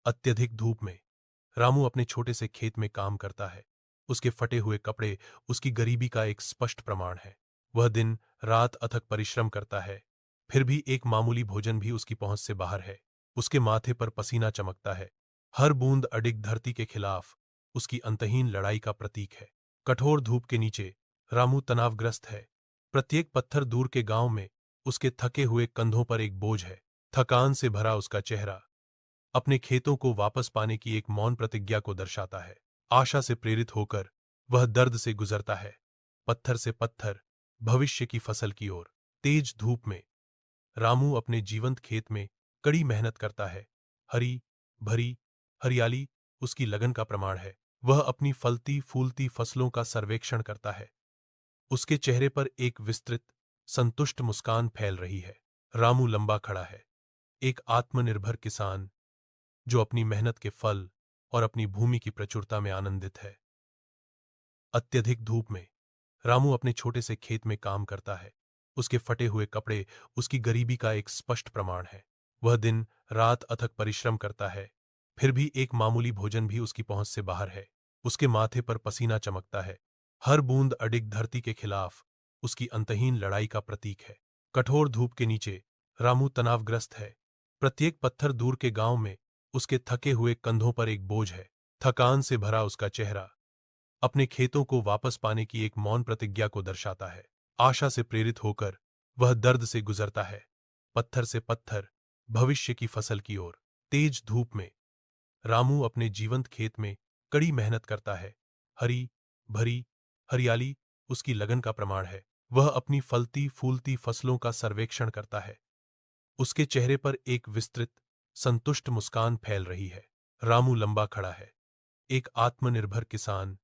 अत्यधिक धूप में रामू अपने छोटे से खेत में काम करता है। उसके फटे हुए कपड़े उसकी गरीबी का एक स्पष्ट प्रमाण है। वह दिन रात अथक परिश्रम करता है, फिर भी एक मामूली भोजन भी उसकी पहुंच से बाहर है। उसके माथे पर पसीना चमकता है। हर बूंद अडिग धरती के खिलाफ उसकी अंतहीन लड़ाई का प्रतीक है। कठोर धूप के नीचे रामू तनावग्रस्त है। प्रत्येक पत्थर दूर के गांव में उसके थके हुए कंधों पर एक बोझ है। थकान से भरा उसका चेहरा अपने खेतों को वापस पाने की एक मौन प्रतिज्ञा को दर्शाता है। आशा से प्रेरित होकर वह दर्द से गुजरता है, पत्थर से पत्थर, भविष्य की फसल की ओर। तेज धूप में रामू अपने जीवंत खेत में कड़ी मेहनत करता है। हरी भरी हरियाली उसकी लगन का प्रमाण है। वह अपनी फलती फूलती फसलों का सर्वेक्षण करता है। उसके चेहरे पर एक विस्तृत, संतुष्ट मुस्कान फैल रही है। रामू लंबा खड़ा है, एक आत्मनिर्भर किसान जो अपनी मेहनत के फल और अपनी भूमि की प्रचुरता में आनंदित है। अत्यधिक धूप में रामू अपने छोटे से खेत में काम करता है। उसके फटे हुए कपड़े उसकी गरीबी का एक स्पष्ट प्रमाण है। वह दिन रात अथक परिश्रम करता है, फिर भी एक मामूली भोजन भी उसकी पहुंच से बाहर है। उसके माथे पर पसीना चमकता है। हर बूंद अडिग धरती के खिलाफ उसकी अंतहीन लड़ाई का प्रतीक है। कठोर धूप के नीचे रामू तनावग्रस्त है। प्रत्येक पत्थर दूर के गांव में उसके थके हुए कंधों पर एक बोझ है। थकान से भरा उसका चेहरा अपने खेतों को वापस पाने की एक मौन प्रतिज्ञा को दर्शाता है। आशा से प्रेरित होकर वह दर्द से गुजरता है, पत्थर से पत्थर, भविष्य की फसल की ओर। तेज धूप में रामू अपने जीवंत खेत में कड़ी मेहनत करता है। हरी भरी हरियाली उसकी लगन का प्रमाण है। वह अपनी फलती फूलती फसलों का सर्वेक्षण करता है। उसके चेहरे पर एक विस्तृत, संतुष्ट मुस्कान फैल रही है। रामू लंबा खड़ा है, एक आत्मनिर्भर किसान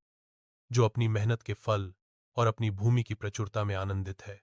जो अपनी मेहनत के फल और अपनी भूमि की प्रचुरता में आनंदित है।